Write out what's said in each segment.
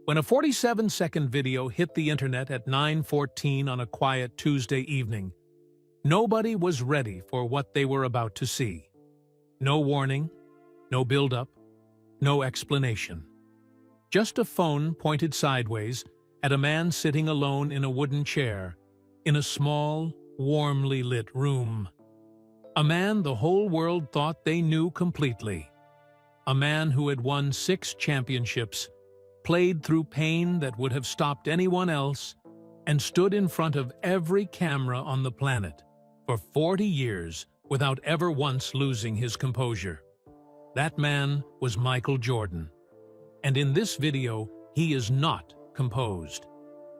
When a 47-second video hit the internet at 9:14 on a quiet Tuesday evening, nobody was ready for what they were about to see. No warning, no build-up, no explanation. Just a phone pointed sideways at a man sitting alone in a wooden chair in a small, warmly lit room. A man the whole world thought they knew completely. A man who had won 6 championships, played through pain that would have stopped anyone else, and stood in front of every camera on the planet for 40 years without ever once losing his composure. That man was Michael Jordan. And in this video, he is not composed.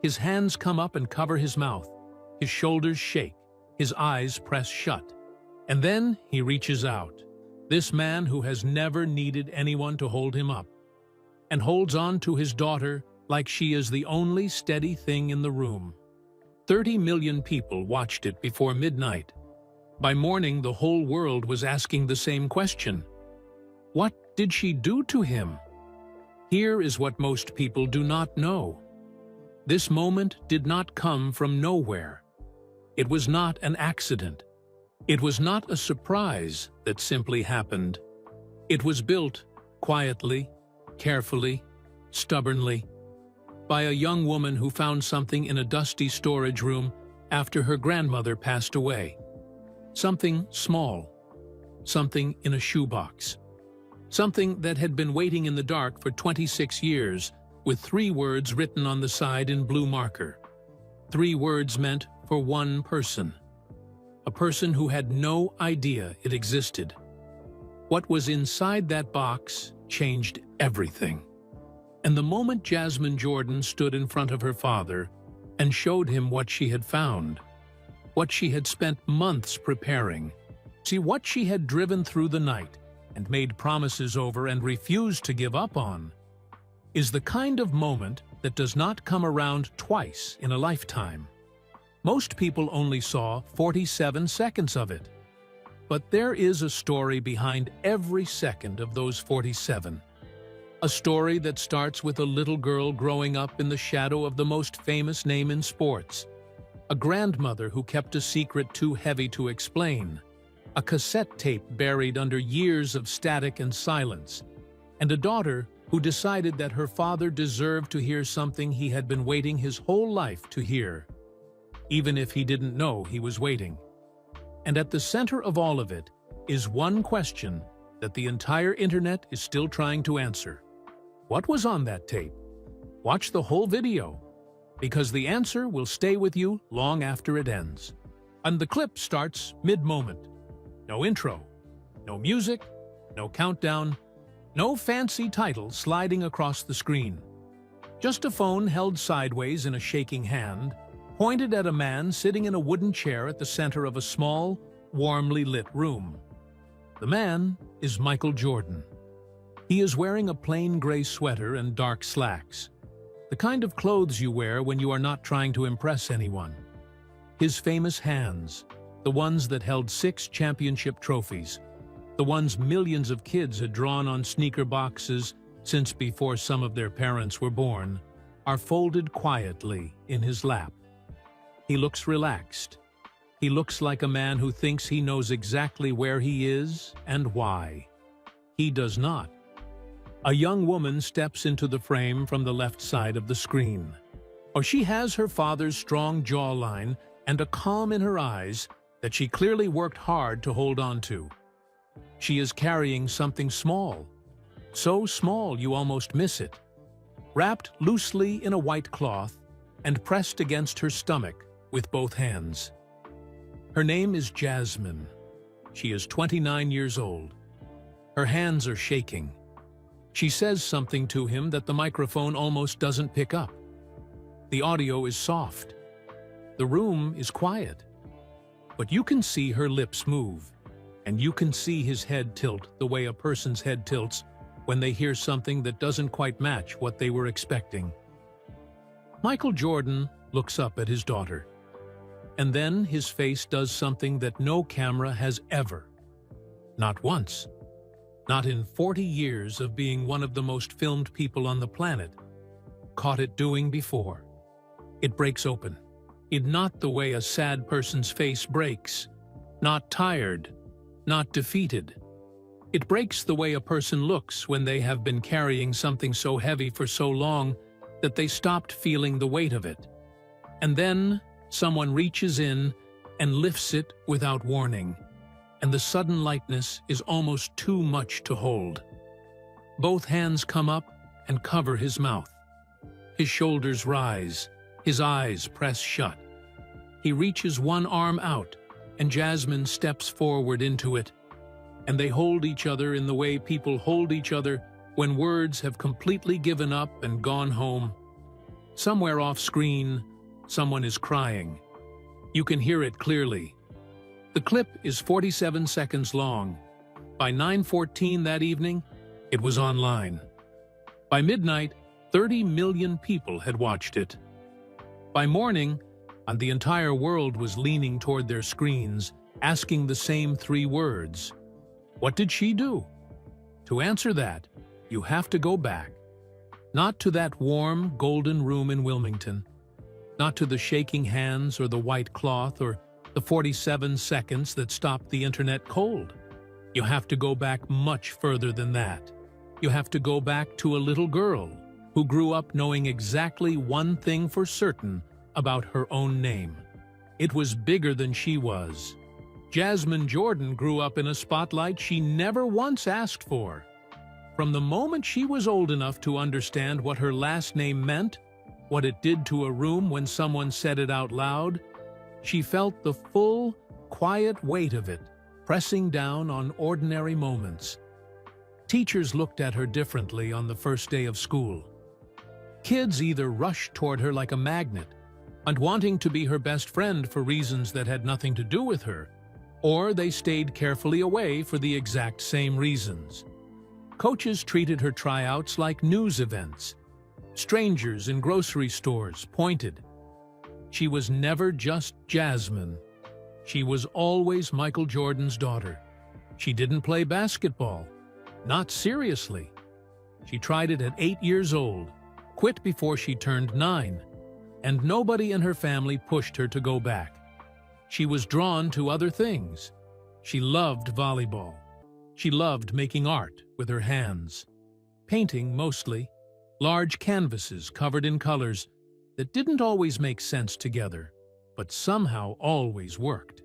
His hands come up and cover his mouth, his shoulders shake, his eyes press shut. And then he reaches out. This man who has never needed anyone to hold him up, and holds on to his daughter like she is the only steady thing in the room. 30 million people watched it before midnight. By morning, the whole world was asking the same question. What did she do to him? Here is what most people do not know. This moment did not come from nowhere. It was not an accident. It was not a surprise that simply happened. It was built quietly, carefully, stubbornly, by a young woman who found something in a dusty storage room after her grandmother passed away. Something small, something in a shoebox, something that had been waiting in the dark for 26 years with 3 words written on the side in blue marker. 3 words meant for one person, a person who had no idea it existed. What was inside that box changed everything. And the moment Jasmine Jordan stood in front of her father and showed him what she had found, what she had spent months preparing, see what she had driven through the night and made promises over and refused to give up on, is the kind of moment that does not come around twice in a lifetime. Most people only saw 47 seconds of it. But there is a story behind every second of those 47. A story that starts with a little girl growing up in the shadow of the most famous name in sports, a grandmother who kept a secret too heavy to explain, a cassette tape buried under years of static and silence, and a daughter who decided that her father deserved to hear something he had been waiting his whole life to hear, even if he didn't know he was waiting. And at the center of all of it is one question that the entire internet is still trying to answer. What was on that tape? Watch the whole video, because the answer will stay with you long after it ends. And the clip starts mid-moment. No intro, no music, no countdown, no fancy title sliding across the screen. Just a phone held sideways in a shaking hand, pointed at a man sitting in a wooden chair at the center of a small, warmly lit room. The man is Michael Jordan. He is wearing a plain gray sweater and dark slacks, the kind of clothes you wear when you are not trying to impress anyone. His famous hands, the ones that held 6 championship trophies, the ones millions of kids had drawn on sneaker boxes since before some of their parents were born, are folded quietly in his lap. He looks relaxed. He looks like a man who thinks he knows exactly where he is and why. He does not. A young woman steps into the frame from the left side of the screen. She has her father's strong jawline and a calm in her eyes that she clearly worked hard to hold on to. She is carrying something small, so small you almost miss it, wrapped loosely in a white cloth and pressed against her stomach with both hands. Her name is Jasmine. She is 29 years old. Her hands are shaking. She says something to him that the microphone almost doesn't pick up. The audio is soft. The room is quiet. But you can see her lips move, and you can see his head tilt the way a person's head tilts when they hear something that doesn't quite match what they were expecting. Michael Jordan looks up at his daughter. And then his face does something that no camera has ever. Not once. Not in 40 years of being one of the most filmed people on the planet. caught it doing before. It breaks open. Not the way a sad person's face breaks. Not tired. Not defeated. It breaks the way a person looks when they have been carrying something so heavy for so long that they stopped feeling the weight of it. And then someone reaches in and lifts it without warning, and the sudden lightness is almost too much to hold. Both hands come up and cover his mouth. His shoulders rise, his eyes press shut. He reaches one arm out, and Jasmine steps forward into it, and they hold each other in the way people hold each other when words have completely given up and gone home. Somewhere off screen, someone is crying. You can hear it clearly. The clip is 47 seconds long. By 9:14 that evening, it was online. By midnight, 30 million people had watched it. By morning, and the entire world was leaning toward their screens, asking the same three words. What did she do? To answer that, you have to go back. Not to that warm, golden room in Wilmington. Not to the shaking hands or the white cloth or the 47 seconds that stopped the internet cold. You have to go back much further than that. You have to go back to a little girl who grew up knowing exactly one thing for certain about her own name. It was bigger than she was. Jasmine Jordan grew up in a spotlight she never once asked for. From the moment she was old enough to understand what her last name meant, what it did to a room when someone said it out loud, she felt the full, quiet weight of it pressing down on ordinary moments. Teachers looked at her differently on the first day of school. Kids either rushed toward her like a magnet, and wanting to be her best friend for reasons that had nothing to do with her, or they stayed carefully away for the exact same reasons. Coaches treated her tryouts like news events. Strangers in grocery stores pointed. She was never just Jasmine. She was always Michael Jordan's daughter. She didn't play basketball. Not seriously. She tried it at 8 years old, quit before she turned 9, and nobody in her family pushed her to go back. She was drawn to other things. She loved volleyball. She loved making art with her hands. Painting mostly. Large canvases covered in colors that didn't always make sense together, but somehow always worked.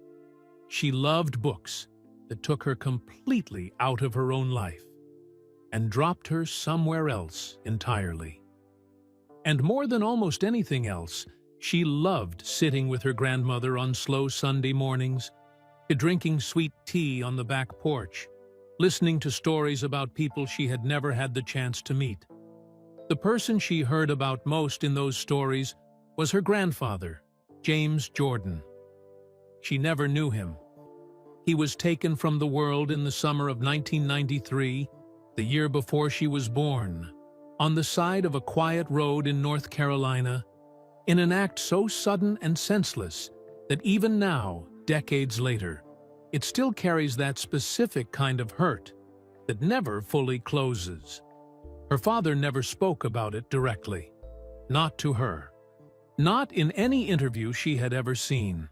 She loved books that took her completely out of her own life and dropped her somewhere else entirely. And more than almost anything else, she loved sitting with her grandmother on slow Sunday mornings, drinking sweet tea on the back porch, listening to stories about people she had never had the chance to meet. The person she heard about most in those stories was her grandfather, James Jordan. She never knew him. He was taken from the world in the summer of 1993, the year before she was born, on the side of a quiet road in North Carolina, in an act so sudden and senseless that even now, decades later, it still carries that specific kind of hurt that never fully closes. Her father never spoke about it directly. Not to her. Not in any interview she had ever seen.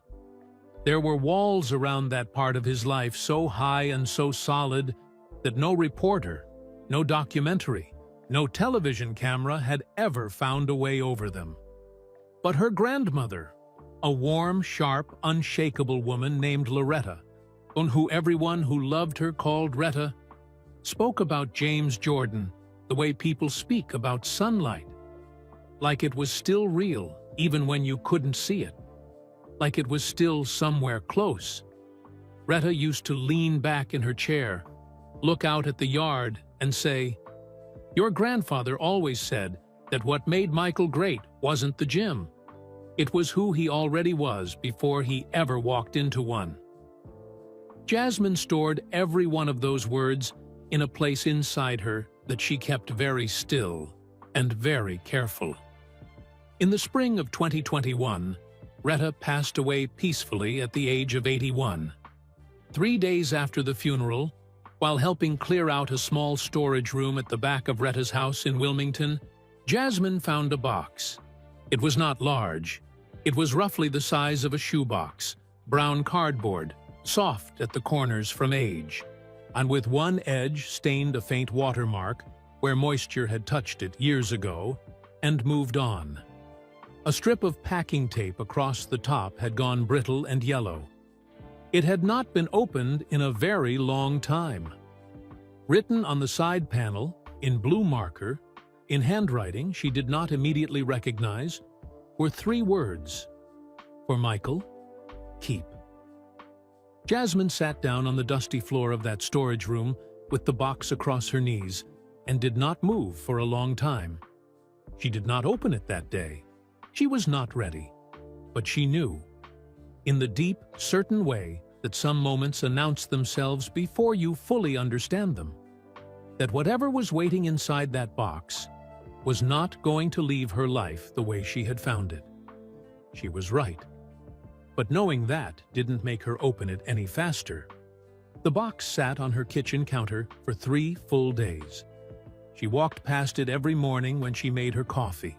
There were walls around that part of his life so high and so solid that no reporter, no documentary, no television camera had ever found a way over them. But her grandmother, a warm, sharp, unshakable woman named Loretta, who everyone who loved her called Retta, spoke about James Jordan the way people speak about sunlight, like it was still real even when you couldn't see it, like it was still somewhere close. Retta used to lean back in her chair, look out at the yard, and say, "Your grandfather always said that what made Michael great wasn't the gym. It was who he already was before he ever walked into one." Jasmine stored every one of those words in a place inside her that she kept very still and very careful. In the spring of 2021, Retta passed away peacefully at the age of 81. 3 days after the funeral, while helping clear out a small storage room at the back of Retta's house in Wilmington, Jasmine found a box. It was not large. It was roughly the size of a shoebox, brown cardboard, soft at the corners from age, and with one edge stained a faint watermark where moisture had touched it years ago and moved on. A strip of packing tape across the top had gone brittle and yellow. It had not been opened in a very long time. Written on the side panel, in blue marker, in handwriting she did not immediately recognize, were 3 words. For Michael, keep. Jasmine sat down on the dusty floor of that storage room with the box across her knees and did not move for a long time. She did not open it that day. She was not ready. But she knew, in the deep, certain way that some moments announce themselves before you fully understand them, that whatever was waiting inside that box was not going to leave her life the way she had found it. She was right. But knowing that didn't make her open it any faster. The box sat on her kitchen counter for 3 full days. She walked past it every morning when she made her coffee.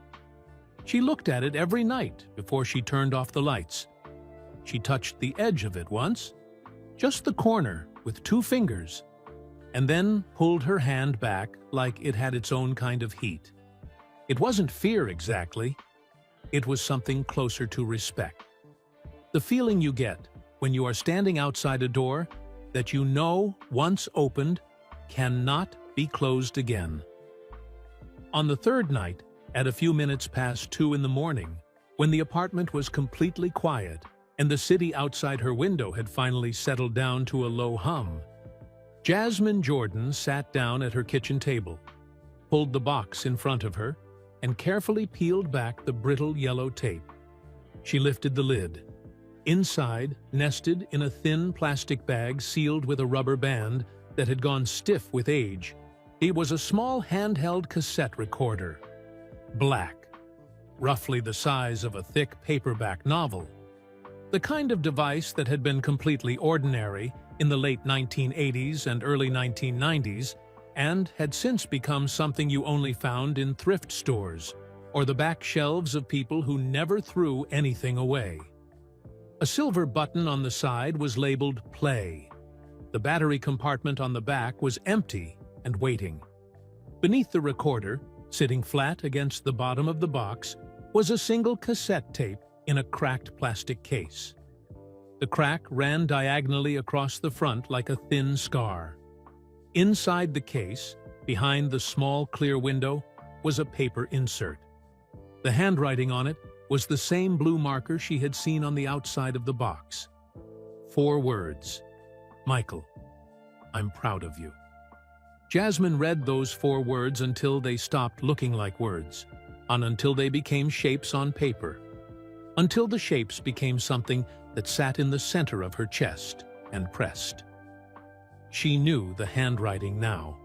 She looked at it every night before she turned off the lights. She touched the edge of it once, just the corner with 2 fingers, and then pulled her hand back like it had its own kind of heat. It wasn't fear exactly. It was something closer to respect. The feeling you get when you are standing outside a door that you know, once opened, cannot be closed again. On the 3rd night, at a few minutes past 2 in the morning, when the apartment was completely quiet and the city outside her window had finally settled down to a low hum, Jasmine Jordan sat down at her kitchen table, pulled the box in front of her, and carefully peeled back the brittle yellow tape. She lifted the lid. Inside, nested in a thin plastic bag sealed with a rubber band that had gone stiff with age, it was a small handheld cassette recorder. Black, roughly the size of a thick paperback novel. The kind of device that had been completely ordinary in the late 1980s and early 1990s and had since become something you only found in thrift stores or the back shelves of people who never threw anything away. A silver button on the side was labeled Play. The battery compartment on the back was empty and waiting. Beneath the recorder, sitting flat against the bottom of the box, was a single cassette tape in a cracked plastic case. The crack ran diagonally across the front like a thin scar. Inside the case, behind the small clear window, was a paper insert. The handwriting on it was the same blue marker she had seen on the outside of the box. 4 words. Michael, I'm proud of you. Jasmine read those 4 words until they stopped looking like words, and until they became shapes on paper, until the shapes became something that sat in the center of her chest and pressed. She knew the handwriting now.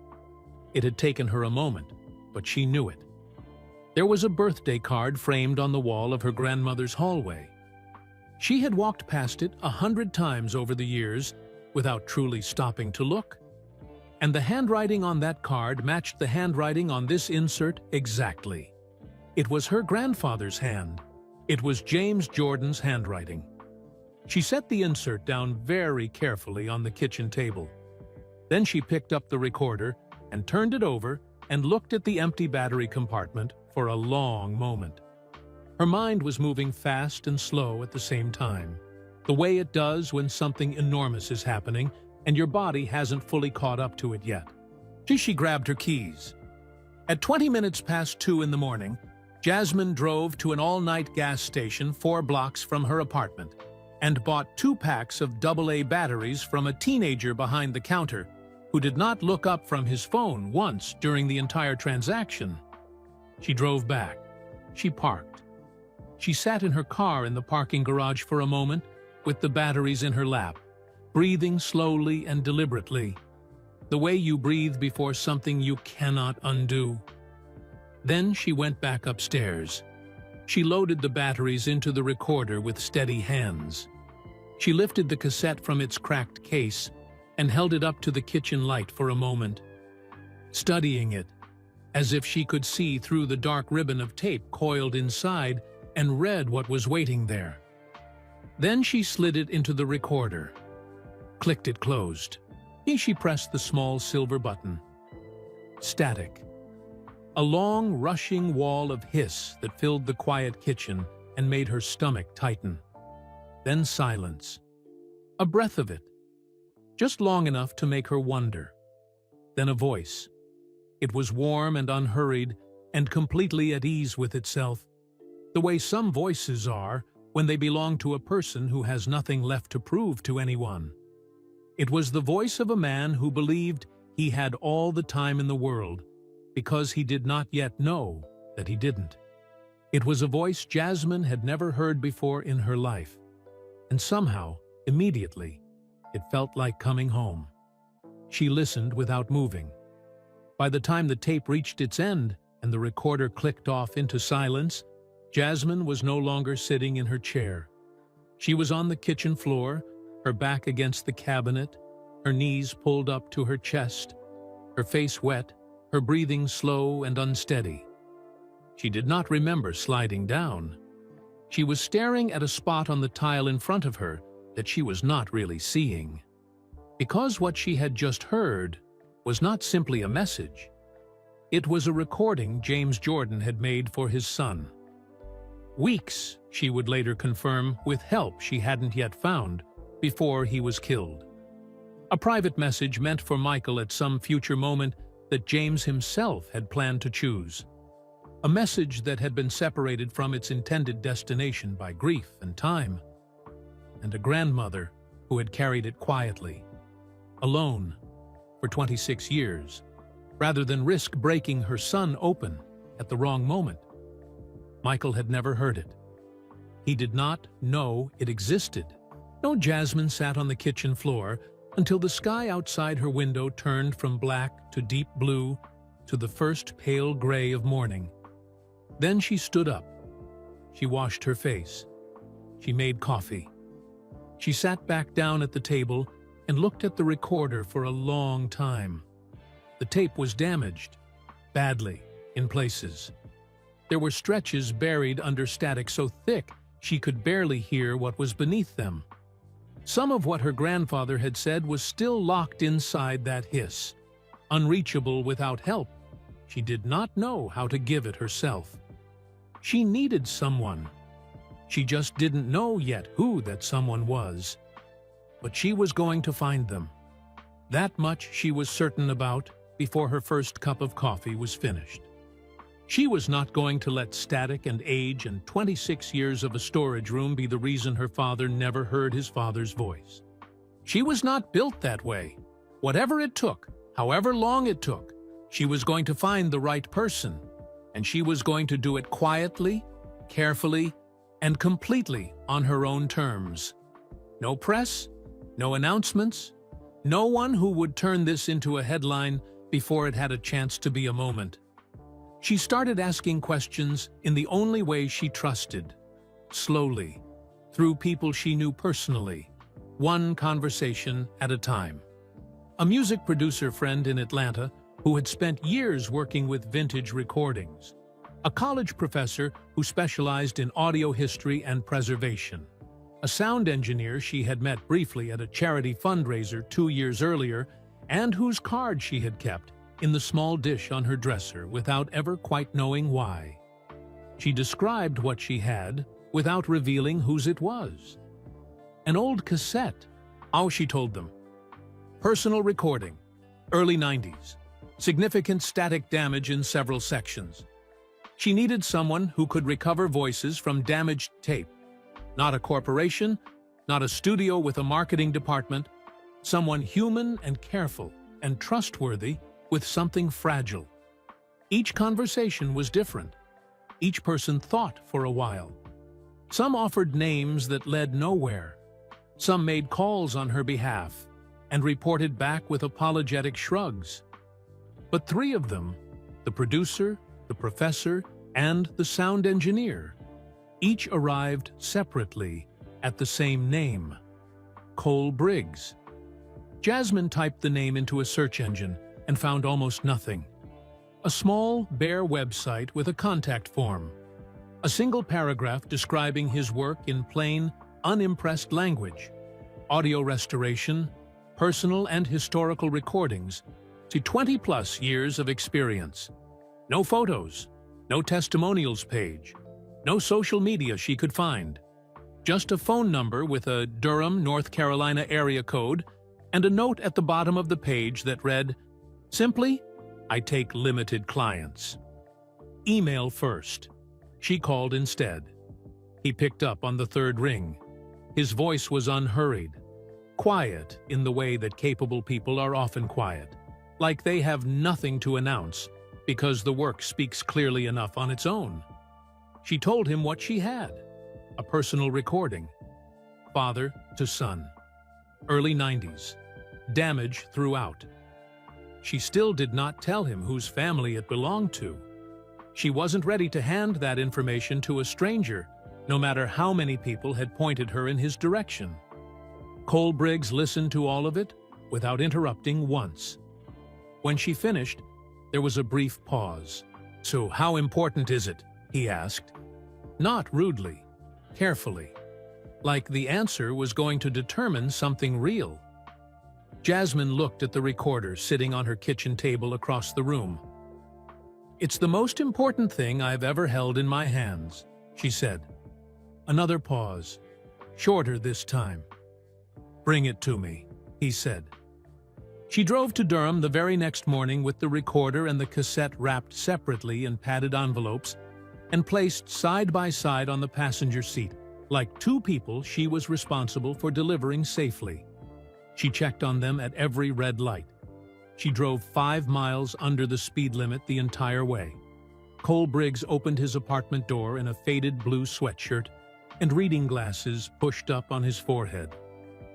It had taken her a moment, but she knew it. There was a birthday card framed on the wall of her grandmother's hallway. She had walked past it 100 times over the years without truly stopping to look. And the handwriting on that card matched the handwriting on this insert exactly. It was her grandfather's hand. It was James Jordan's handwriting. She set the insert down very carefully on the kitchen table. Then she picked up the recorder and turned it over and looked at the empty battery compartment for a long moment. Her mind was moving fast and slow at the same time, the way it does when something enormous is happening and your body hasn't fully caught up to it yet. She grabbed her keys. At 20 minutes past 2 in the morning, Jasmine drove to an all-night gas station 4 blocks from her apartment and bought 2 packs of AA batteries from a teenager behind the counter who did not look up from his phone once during the entire transaction. She drove back. She parked. She sat in her car in the parking garage for a moment with the batteries in her lap, breathing slowly and deliberately, the way you breathe before something you cannot undo. Then she went back upstairs. She loaded the batteries into the recorder with steady hands. She lifted the cassette from its cracked case and held it up to the kitchen light for a moment, studying it as if she could see through the dark ribbon of tape coiled inside and read what was waiting there. Then she slid it into the recorder, clicked it closed. She pressed the small silver button. Static. A long, rushing wall of hiss that filled the quiet kitchen and made her stomach tighten. Then silence. A breath of it, just long enough to make her wonder. Then a voice. It was warm and unhurried and completely at ease with itself, the way some voices are when they belong to a person who has nothing left to prove to anyone. It was the voice of a man who believed he had all the time in the world because he did not yet know that he didn't. It was a voice Jasmine had never heard before in her life, and somehow, immediately, it felt like coming home. She listened without moving. By the time the tape reached its end and the recorder clicked off into silence, Jasmine was no longer sitting in her chair. She was on the kitchen floor, her back against the cabinet, her knees pulled up to her chest, her face wet, her breathing slow and unsteady. She did not remember sliding down. She was staring at a spot on the tile in front of her that she was not really seeing. Because what she had just heard was not simply a message. It was a recording James Jordan had made for his son. Weeks, she would later confirm, with help she hadn't yet found, before he was killed. A private message meant for Michael at some future moment that James himself had planned to choose. A message that had been separated from its intended destination by grief and time. And a grandmother who had carried it quietly, alone, for 26 years, rather than risk breaking her son open at the wrong moment. Michael had never heard it. He did not know it existed. No, Jasmine sat on the kitchen floor until the sky outside her window turned from black to deep blue to the first pale gray of morning. Then she stood up. She washed her face. She made coffee. She sat back down at the table and looked at the recorder for a long time. The tape was damaged, badly, in places. There were stretches buried under static so thick she could barely hear what was beneath them. Some of what her grandfather had said was still locked inside that hiss, unreachable without help. She did not know how to give it herself. She needed someone. She just didn't know yet who that someone was. But she was going to find them. That much she was certain about before her first cup of coffee was finished. She was not going to let static and age and 26 years of a storage room be the reason her father never heard his father's voice. She was not built that way. Whatever it took, however long it took, she was going to find the right person, and she was going to do it quietly, carefully, and completely on her own terms. No press, no announcements, no one who would turn this into a headline before it had a chance to be a moment. She started asking questions in the only way she trusted, slowly, through people she knew personally, one conversation at a time. A music producer friend in Atlanta who had spent years working with vintage recordings. A college professor who specialized in audio history and preservation. A sound engineer she had met briefly at a charity fundraiser 2 years earlier and whose card she had kept in the small dish on her dresser without ever quite knowing why. She described what she had without revealing whose it was. An old cassette. Oh, she told them. Personal recording. Early 90s. Significant static damage in several sections. She needed someone who could recover voices from damaged tape. Not a corporation, not a studio with a marketing department. Someone human and careful and trustworthy with something fragile. Each conversation was different. Each person thought for a while. Some offered names that led nowhere. Some made calls on her behalf and reported back with apologetic shrugs. But 3 of them, the producer, the professor, and the sound engineer, each arrived separately at the same name, Cole Briggs. Jasmine typed the name into a search engine and found almost nothing. A small, bare website with a contact form. A single paragraph describing his work in plain, unimpressed language. Audio restoration, personal and historical recordings, to 20-plus years of experience. No photos, no testimonials page, no social media she could find. Just a phone number with a Durham, North Carolina area code and a note at the bottom of the page that read, "Simply, I take limited clients." Email first. She called instead. He picked up on the third ring. His voice was unhurried, quiet in the way that capable people are often quiet, like they have nothing to announce because the work speaks clearly enough on its own. She told him what she had, a personal recording, father to son, early 90s, damage throughout. She still did not tell him whose family it belonged to. She wasn't ready to hand that information to a stranger, no matter how many people had pointed her in his direction. Cole Briggs listened to all of it without interrupting once. When she finished, there was a brief pause. "So how important is it?" he asked. Not rudely, carefully, like the answer was going to determine something real. Jasmine looked at the recorder sitting on her kitchen table across the room. "It's the most important thing I've ever held in my hands," she said. Another pause, shorter this time. "Bring it to me," he said. She drove to Durham the very next morning with the recorder and the cassette wrapped separately in padded envelopes and placed side by side on the passenger seat, like two people she was responsible for delivering safely. She checked on them at every red light. She drove 5 miles under the speed limit the entire way. Cole Briggs opened his apartment door in a faded blue sweatshirt and reading glasses pushed up on his forehead.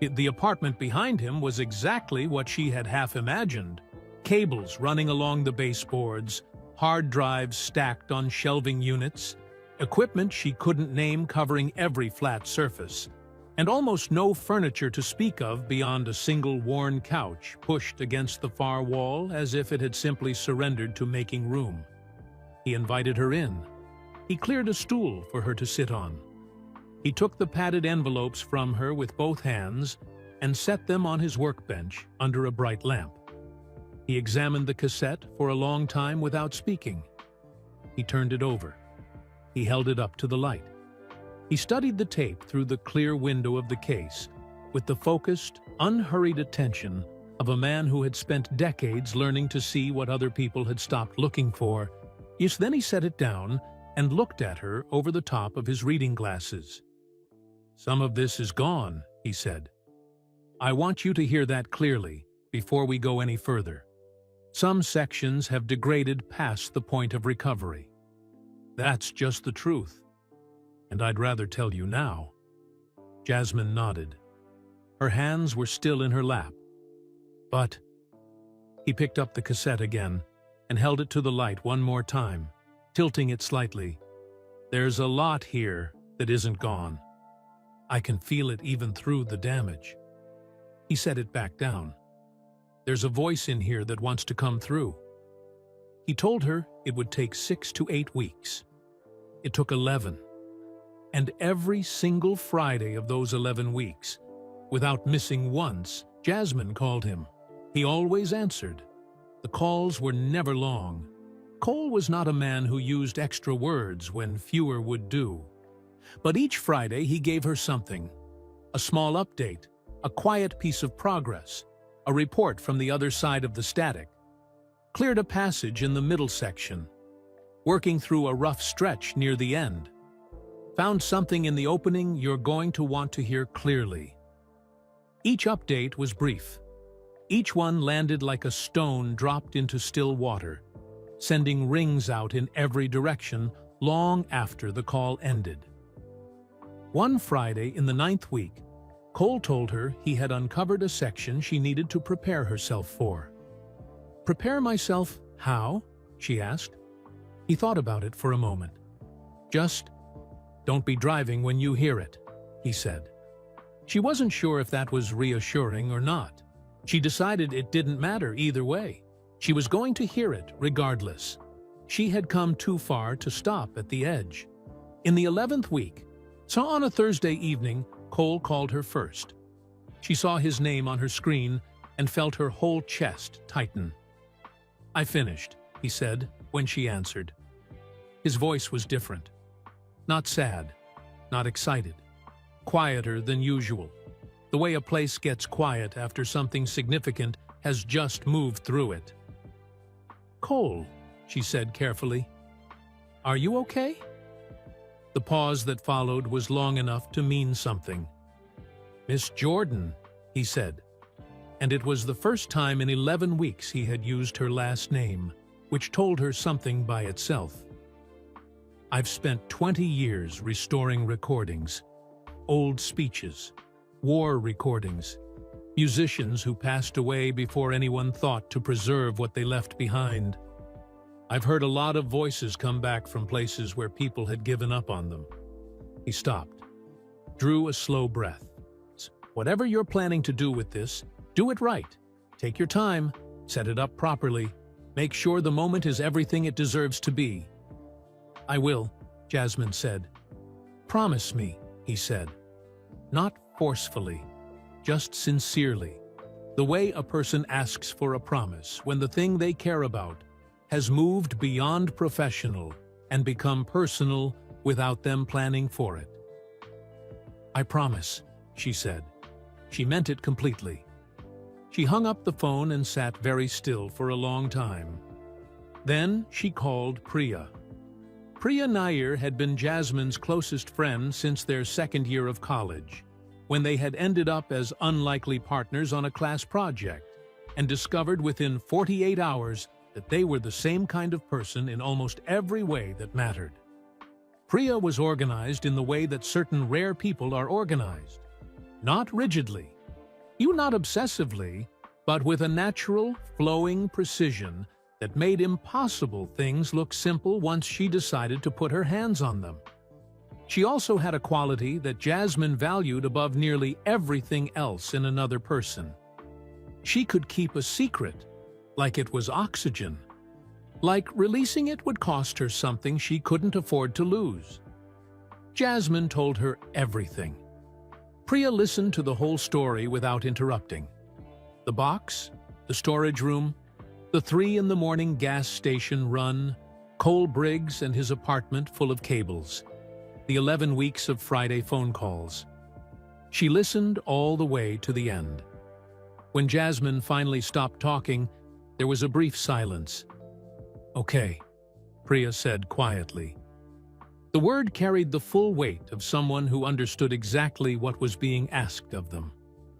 The apartment behind him was exactly what she had half imagined. Cables running along the baseboards, hard drives stacked on shelving units, equipment she couldn't name covering every flat surface, and almost no furniture to speak of beyond a single worn couch pushed against the far wall as if it had simply surrendered to making room. He invited her in. He cleared a stool for her to sit on. He took the padded envelopes from her with both hands and set them on his workbench under a bright lamp. He examined the cassette for a long time without speaking. He turned it over. He held it up to the light. He studied the tape through the clear window of the case with the focused, unhurried attention of a man who had spent decades learning to see what other people had stopped looking for. Yes, then he set it down and looked at her over the top of his reading glasses. "Some of this is gone," he said. "I want you to hear that clearly before we go any further. Some sections have degraded past the point of recovery. That's just the truth. And I'd rather tell you now." Jasmine nodded. Her hands were still in her lap. "But—" He picked up the cassette again and held it to the light one more time, tilting it slightly. "There's a lot here that isn't gone. I can feel it even through the damage." He set it back down. "There's a voice in here that wants to come through." He told her it would take 6 to 8 weeks. It took 11. And every single Friday of those 11 weeks, without missing once, Jasmine called him. He always answered. The calls were never long. Cole was not a man who used extra words when fewer would do. But each Friday he gave her something. A small update, a quiet piece of progress, a report from the other side of the static. Cleared a passage in the middle section. Working through a rough stretch near the end. Found something in the opening you're going to want to hear clearly. Each update was brief. Each one landed like a stone dropped into still water, sending rings out in every direction long after the call ended. One Friday in the 9th week, Cole told her he had uncovered a section she needed to prepare herself for. "Prepare myself how?" she asked. He thought about it for a moment. "Just don't be driving when you hear it," he said. She wasn't sure if that was reassuring or not. She decided it didn't matter either way. She was going to hear it regardless. She had come too far to stop at the edge. In the 11th week, so on a Thursday evening, Cole called her first. She saw his name on her screen and felt her whole chest tighten. "I finished," he said when she answered. His voice was different. Not sad, not excited. Quieter than usual. The way a place gets quiet after something significant has just moved through it. "Cole," she said carefully, "are you okay?" The pause that followed was long enough to mean something. "Miss Jordan," he said, and it was the first time in 11 weeks he had used her last name, which told her something by itself. "I've spent 20 years restoring recordings, old speeches, war recordings, musicians who passed away before anyone thought to preserve what they left behind. I've heard a lot of voices come back from places where people had given up on them." He stopped, drew a slow breath. "Whatever you're planning to do with this, do it right. Take your time, set it up properly, make sure the moment is everything it deserves to be." "I will," Jasmine said. "Promise me," he said. Not forcefully, just sincerely. The way a person asks for a promise when the thing they care about has moved beyond professional and become personal without them planning for it. "I promise," she said. She meant it completely. She hung up the phone and sat very still for a long time. Then she called Priya. Priya Nair had been Jasmine's closest friend since their second year of college, when they had ended up as unlikely partners on a class project, and discovered within 48 hours that they were the same kind of person in almost every way that mattered. Priya was organized in the way that certain rare people are organized. Not rigidly, not obsessively, but with a natural, flowing precision that made impossible things look simple once she decided to put her hands on them. She also had a quality that Jasmine valued above nearly everything else in another person. She could keep a secret, like it was oxygen. Like releasing it would cost her something she couldn't afford to lose. Jasmine told her everything. Priya listened to the whole story without interrupting. The box, the storage room, the 3 in the morning gas station run, Cole Briggs and his apartment full of cables, the 11 weeks of Friday phone calls. She listened all the way to the end. When Jasmine finally stopped talking, there was a brief silence. "Okay," Priya said quietly. The word carried the full weight of someone who understood exactly what was being asked of them.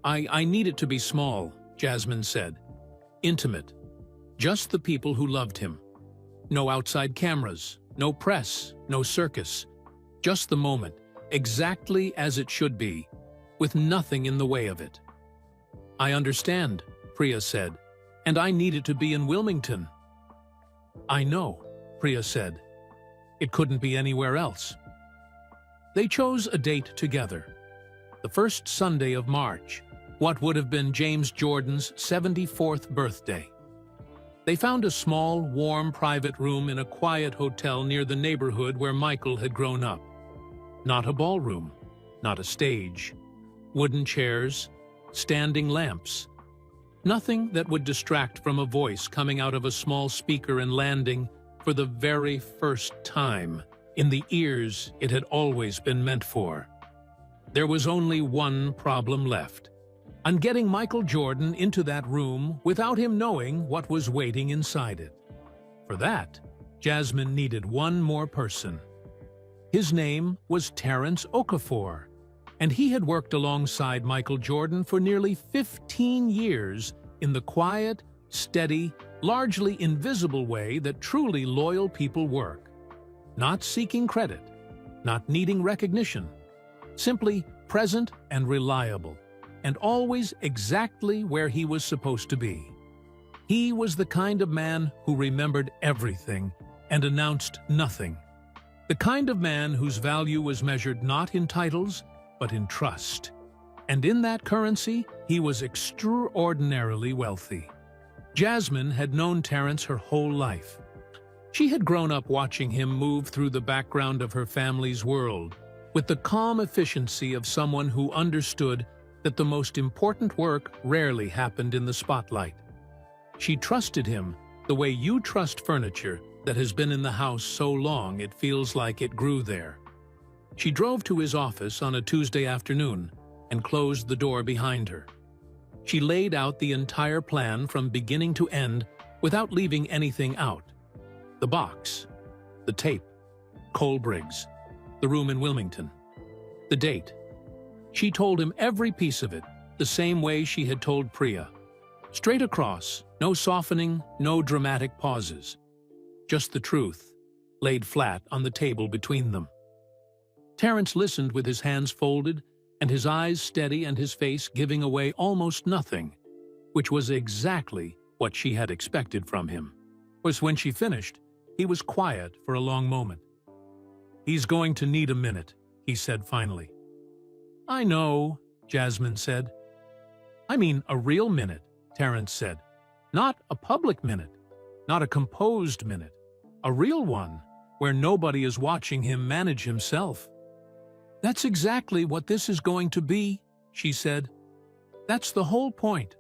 I need it to be small," Jasmine said. "Intimate. Just the people who loved him. No outside cameras, no press, no circus. Just the moment, exactly as it should be, with nothing in the way of it." "I understand," Priya said, "and I need it to be in Wilmington." "I know," Priya said. "It couldn't be anywhere else." They chose a date together. The first Sunday of March, what would have been James Jordan's 74th birthday. They found a small, warm, private room in a quiet hotel near the neighborhood where Michael had grown up. Not a ballroom, not a stage. Wooden chairs, standing lamps. Nothing that would distract from a voice coming out of a small speaker and landing, for the very first time, in the ears it had always been meant for. There was only one problem left: on getting Michael Jordan into that room without him knowing what was waiting inside it. For that, Jasmine needed one more person. His name was Terrence Okafor, and he had worked alongside Michael Jordan for nearly 15 years in the quiet, steady, largely invisible way that truly loyal people work. Not seeking credit, not needing recognition, simply present and reliable, and always exactly where he was supposed to be. He was the kind of man who remembered everything and announced nothing. The kind of man whose value was measured not in titles, but in trust. And in that currency, he was extraordinarily wealthy. Jasmine had known Terrence her whole life. She had grown up watching him move through the background of her family's world, with the calm efficiency of someone who understood that the most important work rarely happened in the spotlight. She trusted him the way you trust furniture that has been in the house so long it feels like it grew there. She drove to his office on a Tuesday afternoon and closed the door behind her. She laid out the entire plan from beginning to end without leaving anything out. The box, the tape, Cole Briggs, the room in Wilmington, the date. She told him every piece of it, the same way she had told Priya. Straight across, no softening, no dramatic pauses. Just the truth, laid flat on the table between them. Terrence listened with his hands folded and his eyes steady and his face giving away almost nothing, which was exactly what she had expected from him. When she finished, he was quiet for a long moment. "He's going to need a minute," he said finally. "I know," Jasmine said. "I mean a real minute," Terrence said. "Not a public minute, not a composed minute. A real one, where nobody is watching him manage himself." "That's exactly what this is going to be," she said. "That's the whole point."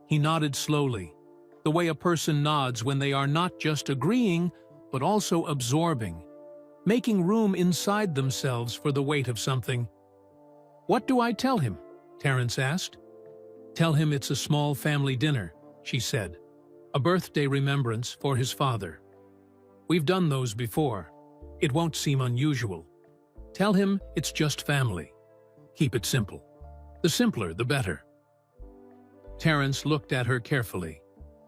He nodded slowly, the way a person nods when they are not just agreeing, but also absorbing, making room inside themselves for the weight of something. "What do I tell him?" Terrence asked. "Tell him it's a small family dinner," she said. "A birthday remembrance for his father. We've done those before. It won't seem unusual. Tell him it's just family. Keep it simple. The simpler, the better." Terrence looked at her carefully.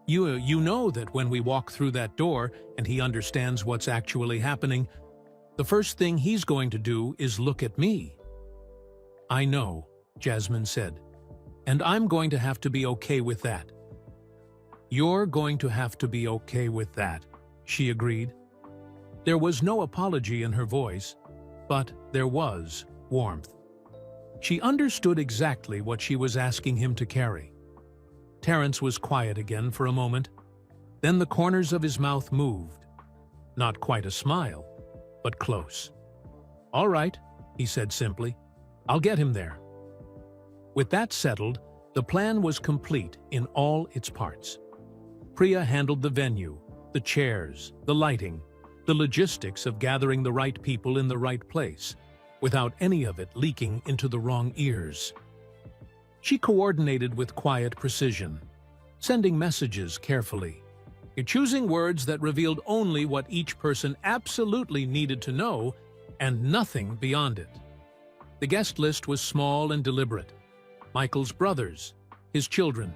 You know that when we walk through that door and he understands what's actually happening, the first thing he's going to do is look at me." "I know," Jasmine said, "and I'm going to have to be okay with that." "You're going to have to be okay with that," she agreed. There was no apology in her voice, but there was warmth. She understood exactly what she was asking him to carry. Terrence was quiet again for a moment. Then the corners of his mouth moved. Not quite a smile, but close. "All right," he said simply. "I'll get him there." With that settled, the plan was complete in all its parts. Priya handled the venue, the chairs, the lighting, the logistics of gathering the right people in the right place, without any of it leaking into the wrong ears. She coordinated with quiet precision, sending messages carefully, choosing words that revealed only what each person absolutely needed to know and nothing beyond it. The guest list was small and deliberate. Michael's brothers, his children,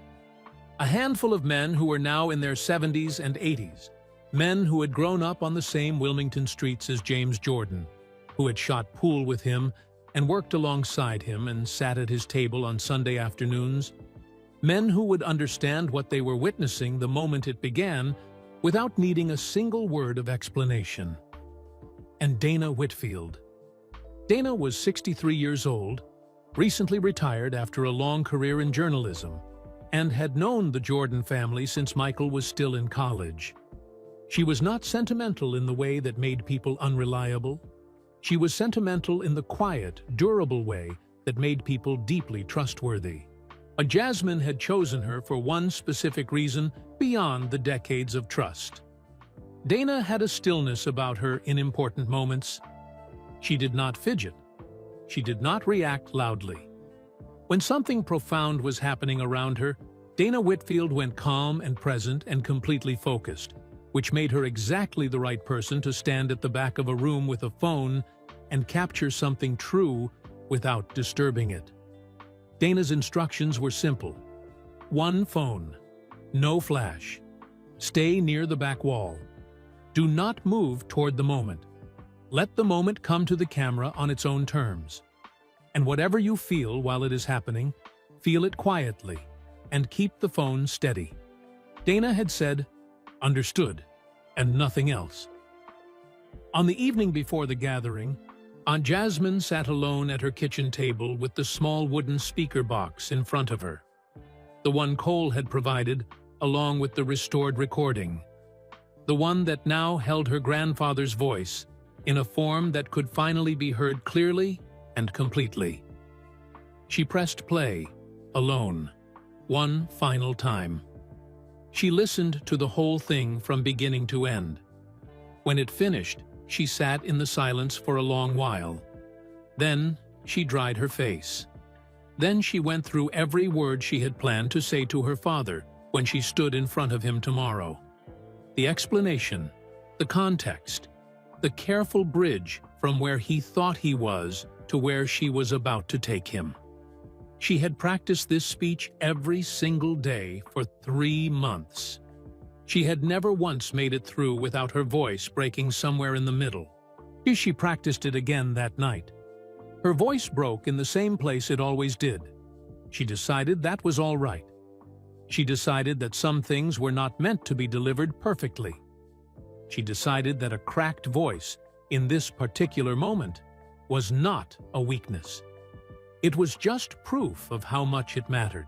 a handful of men who were now in their 70s and 80s, men who had grown up on the same Wilmington streets as James Jordan, who had shot pool with him and worked alongside him and sat at his table on Sunday afternoons, men who would understand what they were witnessing the moment it began without needing a single word of explanation. And Dana Whitfield. Dana was 63 years old, recently retired after a long career in journalism, and had known the Jordan family since Michael was still in college. She was not sentimental in the way that made people unreliable. She was sentimental in the quiet, durable way that made people deeply trustworthy. Jasmine had chosen her for one specific reason beyond the decades of trust. Dana had a stillness about her in important moments. She did not fidget. She did not react loudly. When something profound was happening around her, Dana Whitfield went calm and present and completely focused, which made her exactly the right person to stand at the back of a room with a phone and capture something true without disturbing it. Dana's instructions were simple. One phone. No flash. Stay near the back wall. Do not move toward the moment. Let the moment come to the camera on its own terms. And whatever you feel while it is happening, feel it quietly, and keep the phone steady. Dana had said, "Understood," and nothing else. On the evening before the gathering, Aunt Jasmine sat alone at her kitchen table with the small wooden speaker box in front of her. The one Cole had provided along with the restored recording, the one that now held her grandfather's voice in a form that could finally be heard clearly and completely. She pressed play, alone, one final time. She listened to the whole thing from beginning to end. When it finished, she sat in the silence for a long while. Then she dried her face. Then she went through every word she had planned to say to her father when she stood in front of him tomorrow. The explanation, the context, the careful bridge from where he thought he was to where she was about to take him. She had practiced this speech every single day for 3 months. She had never once made it through without her voice breaking somewhere in the middle. She practiced it again that night. Her voice broke in the same place it always did. She decided that was all right. She decided that some things were not meant to be delivered perfectly. She decided that a cracked voice, in this particular moment, was not a weakness. It was just proof of how much it mattered.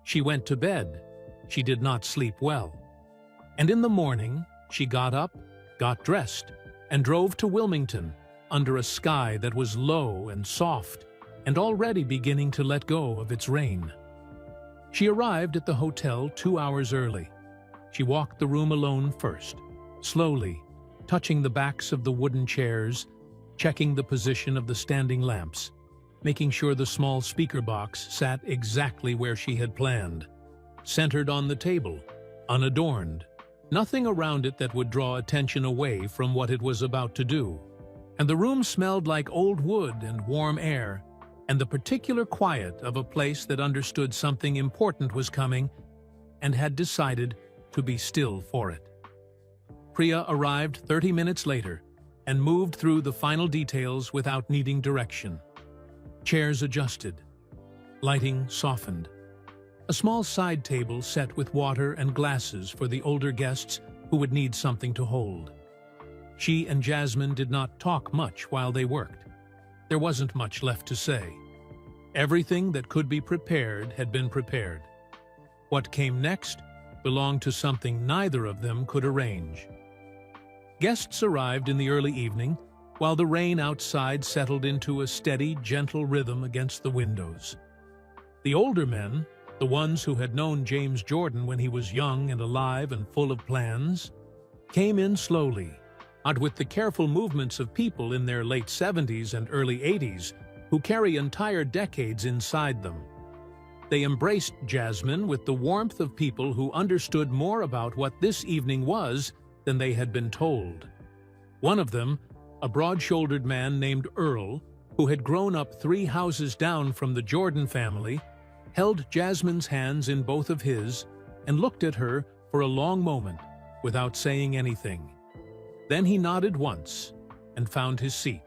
She went to bed. She did not sleep well. And in the morning, she got up, got dressed, and drove to Wilmington under a sky that was low and soft and already beginning to let go of its rain. She arrived at the hotel 2 hours early. She walked the room alone first, slowly, touching the backs of the wooden chairs, checking the position of the standing lamps, making sure the small speaker box sat exactly where she had planned, centered on the table, unadorned, nothing around it that would draw attention away from what it was about to do. And the room smelled like old wood and warm air, and the particular quiet of a place that understood something important was coming and had decided to be still for it. Priya arrived 30 minutes later and moved through the final details without needing direction. Chairs adjusted. Lighting softened. A small side table set with water and glasses for the older guests who would need something to hold. She and Jasmine did not talk much while they worked. There wasn't much left to say. Everything that could be prepared had been prepared. What came next belonged to something neither of them could arrange. Guests arrived in the early evening, while the rain outside settled into a steady, gentle rhythm against the windows. The older men, the ones who had known James Jordan when he was young and alive and full of plans, came in slowly, not with the careful movements of people in their late 70s and early 80s who carry entire decades inside them. They embraced Jasmine with the warmth of people who understood more about what this evening was than they had been told. One of them, a broad-shouldered man named Earl, who had grown up 3 houses down from the Jordan family, held Jasmine's hands in both of his and looked at her for a long moment without saying anything. Then he nodded once and found his seat.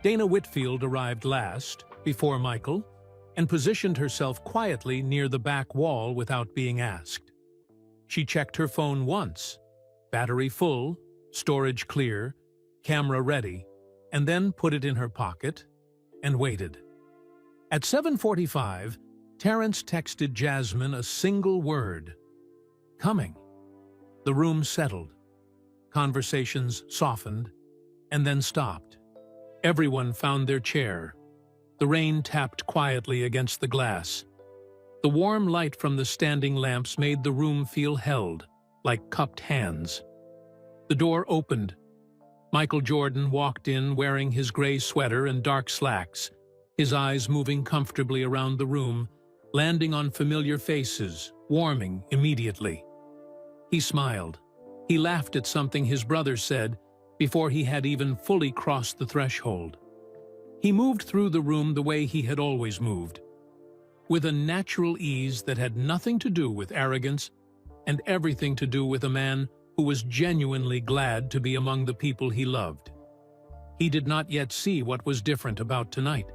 Dana Whitfield arrived last, before Michael, and positioned herself quietly near the back wall without being asked. She checked her phone once, battery full, storage clear, camera ready, and then put it in her pocket and waited. At 7:45, Terrence texted Jasmine a single word: "Coming." The room settled. Conversations softened and then stopped. Everyone found their chair. The rain tapped quietly against the glass. The warm light from the standing lamps made the room feel held, like cupped hands. The door opened. Michael Jordan walked in wearing his gray sweater and dark slacks, his eyes moving comfortably around the room, landing on familiar faces, warming immediately. He smiled. He laughed at something his brother said before he had even fully crossed the threshold. He moved through the room the way he had always moved, with a natural ease that had nothing to do with arrogance and everything to do with a man who was genuinely glad to be among the people he loved. He did not yet see what was different about tonight.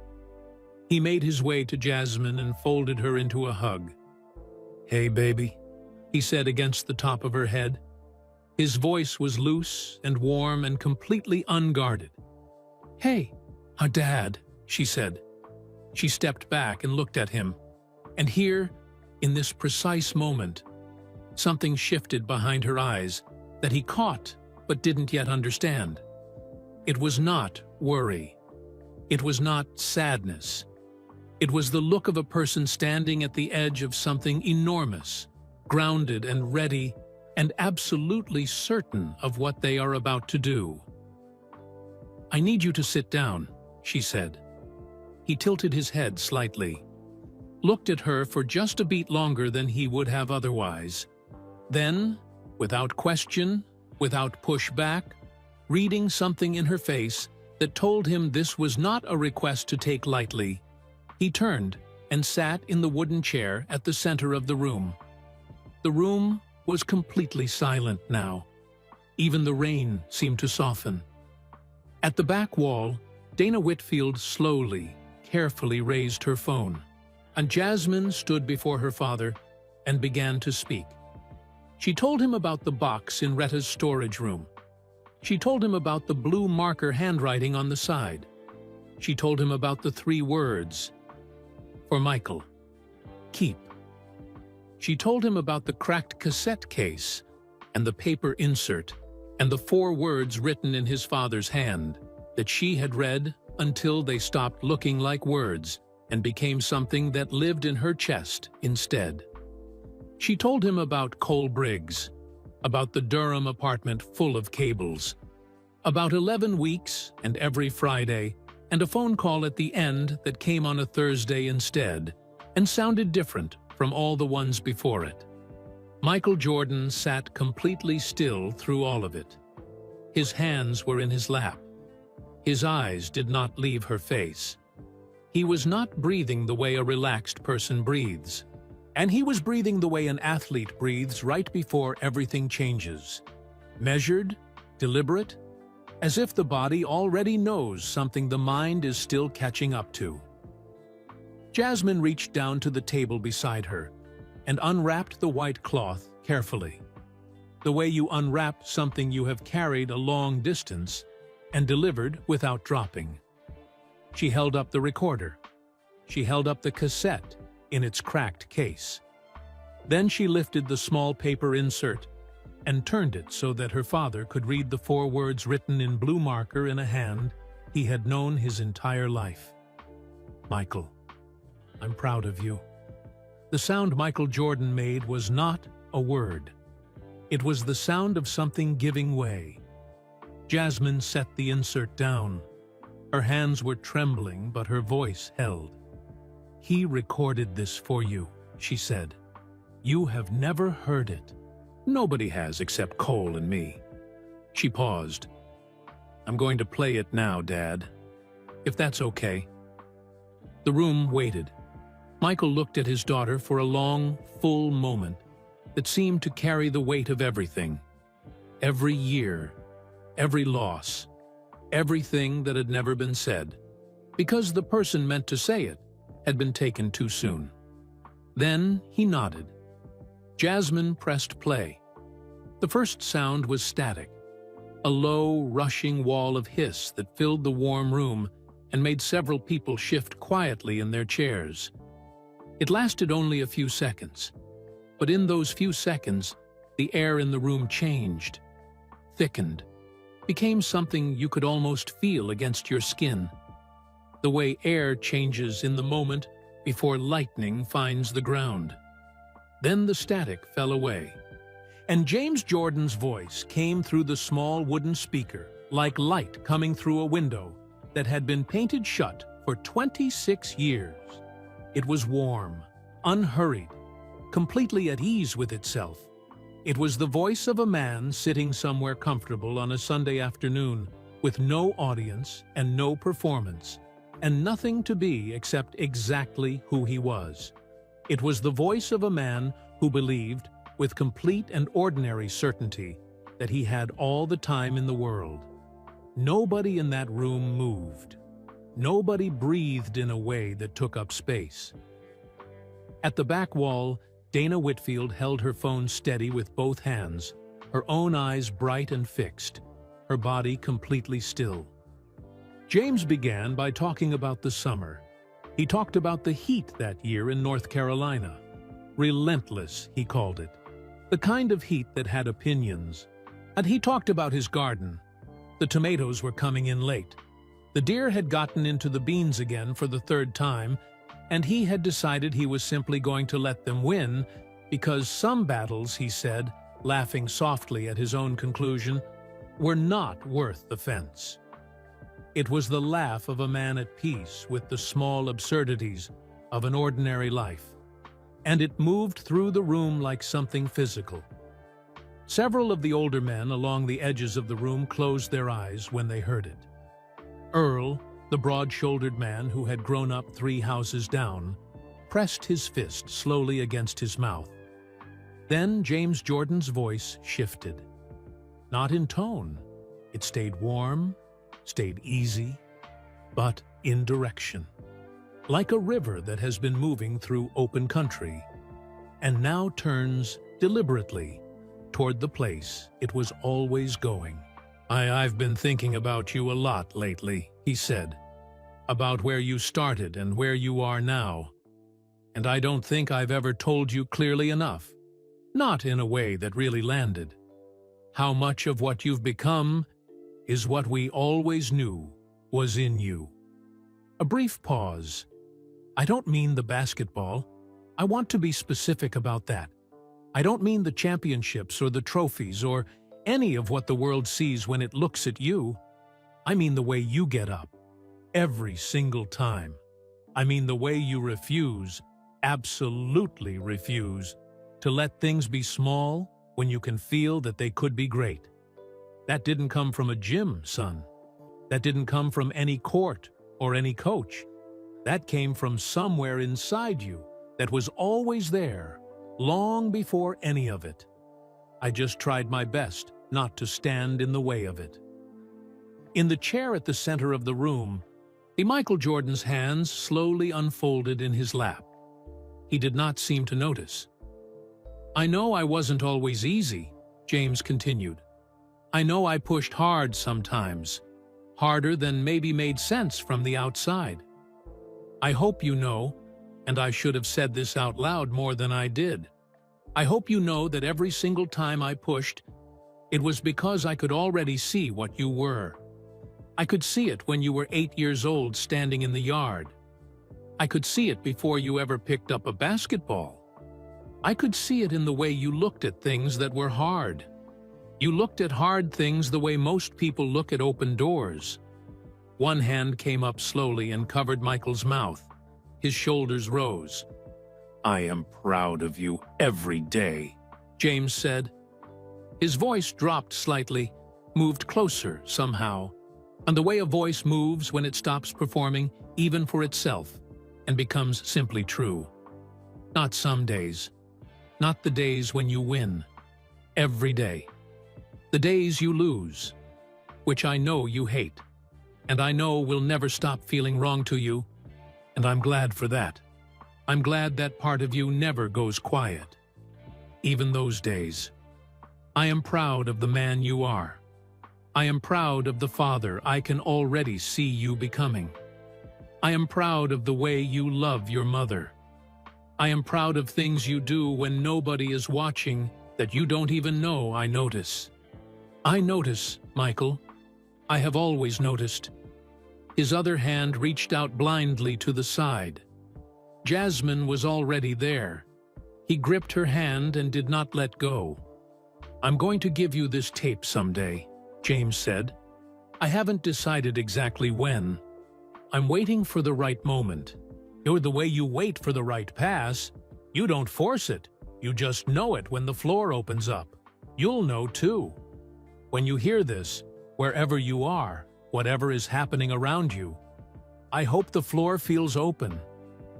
He made his way to Jasmine and folded her into a hug. "Hey, baby," he said against the top of her head. His voice was loose and warm and completely unguarded. "Hey, Dad," she said. She stepped back and looked at him. And here, in this precise moment, Something shifted behind her eyes that he caught but didn't yet understand. It was not worry. It was not sadness. It was the look of a person standing at the edge of something enormous, grounded and ready, and absolutely certain of what they are about to do. "I need you to sit down," she said. He tilted his head slightly, looked at her for just a beat longer than he would have otherwise. Then, without question, without pushback, reading something in her face that told him this was not a request to take lightly, he turned and sat in the wooden chair at the center of the room. The room was completely silent now. Even the rain seemed to soften. At the back wall, Dana Whitfield slowly, carefully raised her phone, and Jasmine stood before her father and began to speak. She told him about the box in Retta's storage room. She told him about the blue marker handwriting on the side. She told him about the 3 words, "For Michael, keep." She told him about the cracked cassette case and the paper insert and the 4 words written in his father's hand that she had read until they stopped looking like words and became something that lived in her chest instead. She told him about Cole Briggs, about the Durham apartment full of cables, about 11 weeks and every Friday, and a phone call at the end that came on a Thursday instead and sounded different from all the ones before it. Michael Jordan sat completely still through all of it. His hands were in his lap. His eyes did not leave her face. He was not breathing the way a relaxed person breathes. And he was breathing the way an athlete breathes right before everything changes. Measured, deliberate, as if the body already knows something the mind is still catching up to. Jasmine reached down to the table beside her and unwrapped the white cloth carefully, the way you unwrap something you have carried a long distance and delivered without dropping. She held up the recorder. She held up the cassette in its cracked case. Then she lifted the small paper insert and turned it so that her father could read the 4 words written in blue marker in a hand he had known his entire life. "Michael, I'm proud of you." The sound Michael Jordan made was not a word. It was the sound of something giving way. Jasmine set the insert down. Her hands were trembling, but her voice held. "He recorded this for you," she said. "You have never heard it. Nobody has except Cole and me." She paused. "I'm going to play it now, Dad, if that's okay." The room waited. Michael looked at his daughter for a long, full moment that seemed to carry the weight of everything. Every year, every loss, everything that had never been said, because the person meant to say it had been taken too soon. Then he nodded. Jasmine pressed play. The first sound was static, a low, rushing wall of hiss that filled the warm room and made several people shift quietly in their chairs. It lasted only a few seconds, but in those few seconds, the air in the room changed, thickened, became something you could almost feel against your skin, the way air changes in the moment before lightning finds the ground. Then the static fell away, and James Jordan's voice came through the small wooden speaker like light coming through a window that had been painted shut for 26 years. It was warm, unhurried, completely at ease with itself. It was the voice of a man sitting somewhere comfortable on a Sunday afternoon with no audience and no performance, and nothing to be except exactly who he was. It was the voice of a man who believed, with complete and ordinary certainty, that he had all the time in the world. Nobody in that room moved. Nobody breathed in a way that took up space. At the back wall, Dana Whitfield held her phone steady with both hands, her own eyes bright and fixed, her body completely still. James began by talking about the summer. He talked about the heat that year in North Carolina. Relentless, he called it. The kind of heat that had opinions. And he talked about his garden. The tomatoes were coming in late. The deer had gotten into the beans again for the third time, and he had decided he was simply going to let them win because some battles, he said, laughing softly at his own conclusion, were not worth the fence. It was the laugh of a man at peace with the small absurdities of an ordinary life, and it moved through the room like something physical. Several of the older men along the edges of the room closed their eyes when they heard it. Earl, the broad-shouldered man who had grown up 3 houses down, pressed his fist slowly against his mouth. Then James Jordan's voice shifted. Not in tone. It stayed warm, stayed easy, but in direction. Like a river that has been moving through open country, and now turns deliberately toward the place it was always going. I've been thinking about you a lot lately, he said. About where you started and where you are now. And I don't think I've ever told you clearly enough. Not in a way that really landed. How much of what you've become is what we always knew was in you. A brief pause. I don't mean the basketball. I want to be specific about that. I don't mean the championships or the trophies or any of what the world sees when it looks at you. I mean the way you get up. Every single time. I mean the way you refuse, absolutely refuse, to let things be small when you can feel that they could be great. That didn't come from a gym, son. That didn't come from any court or any coach. That came from somewhere inside you that was always there, long before any of it. I just tried my best not to stand in the way of it. In the chair at the center of the room, Michael Jordan's hands slowly unfolded in his lap. He did not seem to notice. I know I wasn't always easy, James continued. I know I pushed hard sometimes, harder than maybe made sense from the outside. I hope you know, and I should have said this out loud more than I did. I hope you know that every single time I pushed, it was because I could already see what you were. I could see it when you were 8 years old standing in the yard. I could see it before you ever picked up a basketball. I could see it in the way you looked at things that were hard. You looked at hard things the way most people look at open doors. One hand came up slowly and covered Michael's mouth. His shoulders rose. I am proud of you every day, James said. His voice dropped slightly, moved closer somehow, and the way a voice moves when it stops performing, even for itself, and becomes simply true. Not some days. Not the days when you win. Every day. The days you lose, which I know you hate, and I know will never stop feeling wrong to you, and I'm glad for that. I'm glad that part of you never goes quiet. Even those days. I am proud of the man you are. I am proud of the father I can already see you becoming. I am proud of the way you love your mother. I am proud of things you do when nobody is watching that you don't even know I notice. I notice, Michael. I have always noticed. His other hand reached out blindly to the side. Jasmine was already there. He gripped her hand and did not let go. I'm going to give you this tape someday, James said. I haven't decided exactly when. I'm waiting for the right moment. You're the way you wait for the right pass. You don't force it. You just know it when the floor opens up. You'll know too. When you hear this, wherever you are, whatever is happening around you, I hope the floor feels open.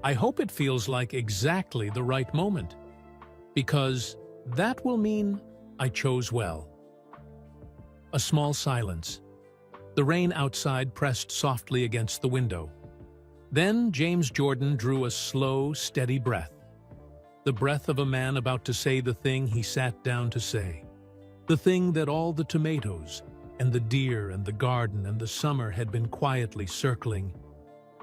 I hope it feels like exactly the right moment. Because that will mean I chose well. A small silence. The rain outside pressed softly against the window. Then James Jordan drew a slow, steady breath. The breath of a man about to say the thing he sat down to say. The thing that all the tomatoes and the deer and the garden and the summer had been quietly circling.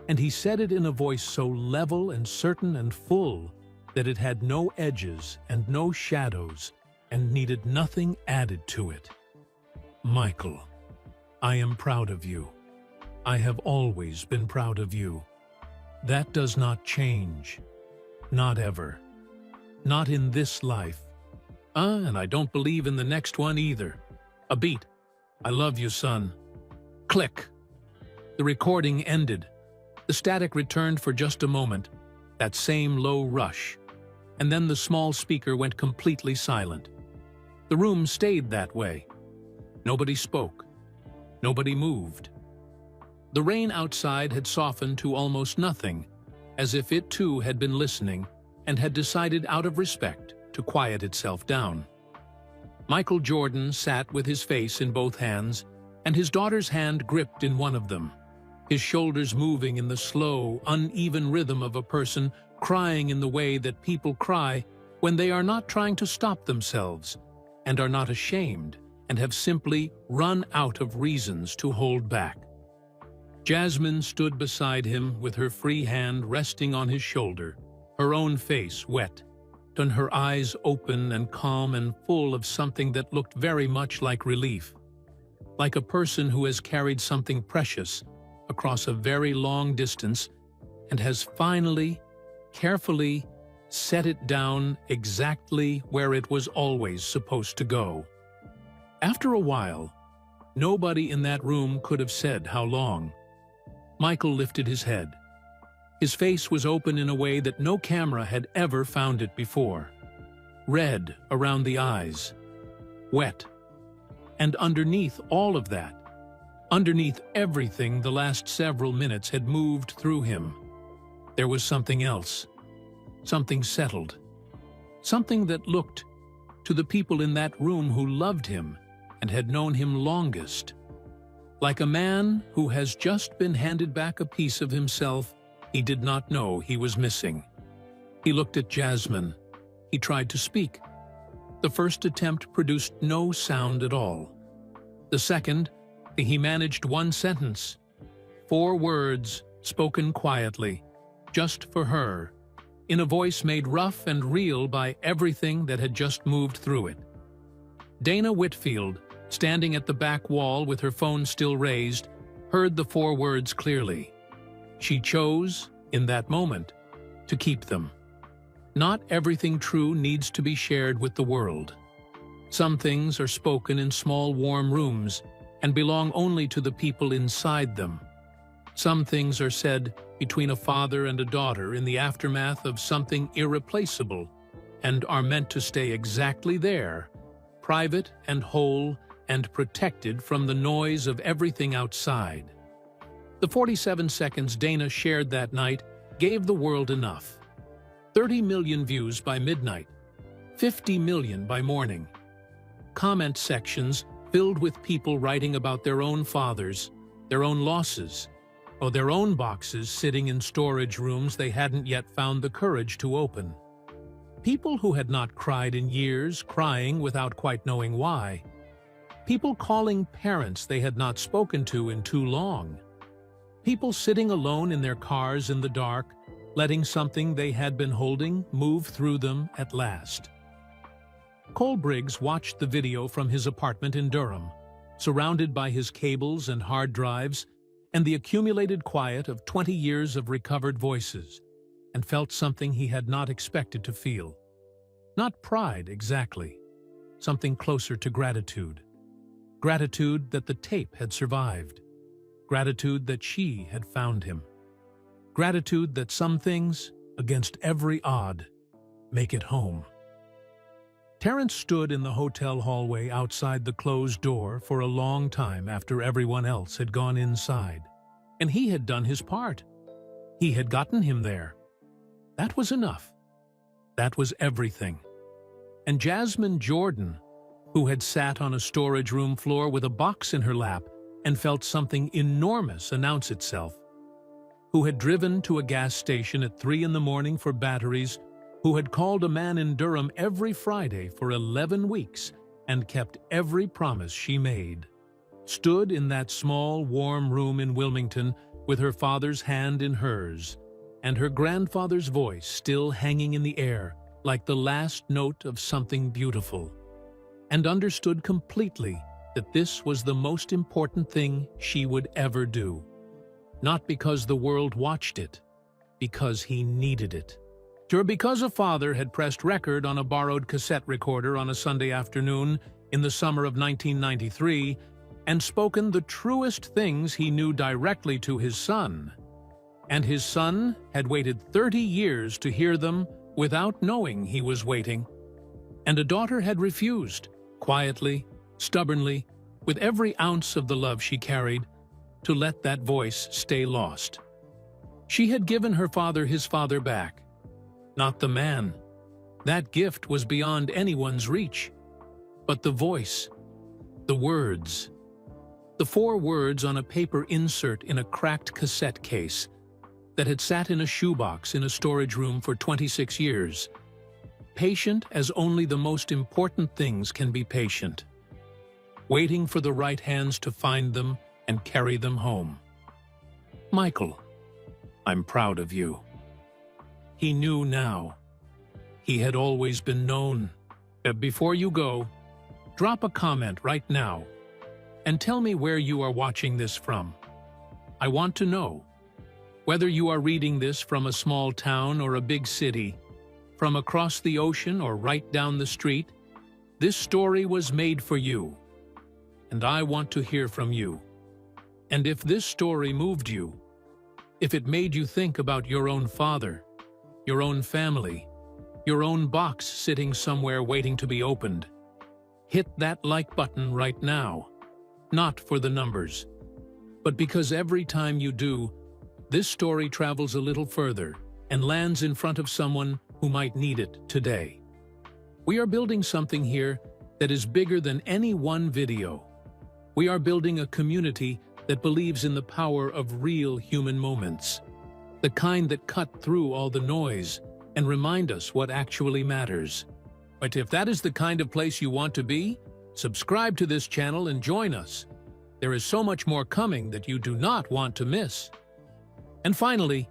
And he said it in a voice so level and certain and full that it had no edges and no shadows, and needed nothing added to it. Michael, I am proud of you. I have always been proud of you. That does not change. Not ever. Not in this life. And I don't believe in the next one either. A beat. I love you, son. Click. The recording ended. The static returned for just a moment, that same low rush, and then the small speaker went completely silent. The room stayed that way. Nobody spoke. Nobody moved. The rain outside had softened to almost nothing, as if it too had been listening and had decided out of respect to quiet itself down. Michael Jordan sat with his face in both hands and his daughter's hand gripped in one of them, his shoulders moving in the slow, uneven rhythm of a person crying in the way that people cry when they are not trying to stop themselves and are not ashamed and have simply run out of reasons to hold back. Jasmine stood beside him with her free hand resting on his shoulder, her own face wet, and her eyes open and calm and full of something that looked very much like relief, like a person who has carried something precious across a very long distance and has finally, carefully set it down exactly where it was always supposed to go. After a while, nobody in that room could have said how long. Michael lifted his head. His face was open in a way that no camera had ever found it before. Red around the eyes. Wet. And underneath all of that, underneath everything the last several minutes had moved through him, there was something else. Something settled. Something that looked, to the people in that room who loved him and had known him longest, like a man who has just been handed back a piece of himself he did not know he was missing. He looked at Jasmine. He tried to speak. The first attempt produced no sound at all. The second, he managed one sentence. 4 words spoken quietly, just for her, in a voice made rough and real by everything that had just moved through it. Dana Whitfield, standing at the back wall with her phone still raised, heard the 4 words clearly. She chose, in that moment, to keep them. Not everything true needs to be shared with the world. Some things are spoken in small warm rooms and belong only to the people inside them. Some things are said between a father and a daughter in the aftermath of something irreplaceable and are meant to stay exactly there, private and whole and protected from the noise of everything outside. The 47 seconds Dana shared that night gave the world enough. 30 million views by midnight, 50 million by morning. Comment sections filled with people writing about their own fathers, their own losses, or their own boxes sitting in storage rooms they hadn't yet found the courage to open. People who had not cried in years, crying without quite knowing why. People calling parents they had not spoken to in too long. People sitting alone in their cars in the dark, letting something they had been holding move through them at last. Cole Briggs watched the video from his apartment in Durham, surrounded by his cables and hard drives and the accumulated quiet of 20 years of recovered voices, and felt something he had not expected to feel. Not pride exactly, something closer to gratitude. Gratitude that the tape had survived. Gratitude that she had found him. Gratitude that some things, against every odd, make it home. Terrence stood in the hotel hallway outside the closed door for a long time after everyone else had gone inside, and he had done his part. He had gotten him there. That was enough. That was everything. And Jasmine Jordan, who had sat on a storage room floor with a box in her lap and felt something enormous announce itself, who had driven to a gas station at 3 in the morning for batteries, who had called a man in Durham every Friday for 11 weeks and kept every promise she made, stood in that small, warm room in Wilmington with her father's hand in hers and her grandfather's voice still hanging in the air like the last note of something beautiful, and understood completely that this was the most important thing she would ever do. Not because the world watched it, because he needed it. Or because a father had pressed record on a borrowed cassette recorder on a Sunday afternoon in the summer of 1993 and spoken the truest things he knew directly to his son. And his son had waited 30 years to hear them without knowing he was waiting. And a daughter had refused, quietly, stubbornly, with every ounce of the love she carried, to let that voice stay lost. She had given her father his father back, not the man. That gift was beyond anyone's reach. But the voice, the words, the 4 words on a paper insert in a cracked cassette case that had sat in a shoebox in a storage room for 26 years. Patient as only the most important things can be patient. Waiting for the right hands to find them and carry them home. Michael, I'm proud of you. He knew now. He had always been known. Before you go, drop a comment right now and tell me where you are watching this from. I want to know. Whether you are reading this from a small town or a big city, from across the ocean or right down the street, this story was made for you. And I want to hear from you. And if this story moved you, if it made you think about your own father, your own family, your own box sitting somewhere waiting to be opened, hit that like button right now. Not for the numbers, but because every time you do, this story travels a little further and lands in front of someone who might need it today. We are building something here that is bigger than any one video. We are building a community that believes in the power of real human moments, the kind that cut through all the noise and remind us what actually matters. But if that is the kind of place you want to be, subscribe to this channel and join us. There is so much more coming that you do not want to miss. And finally,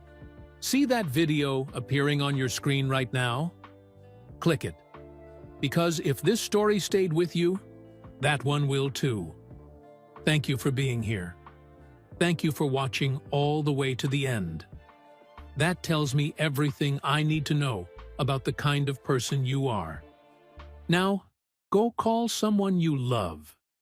see that video appearing on your screen right now? Click it. Because if this story stayed with you, that one will too. Thank you for being here. Thank you for watching all the way to the end. That tells me everything I need to know about the kind of person you are. Now, go call someone you love.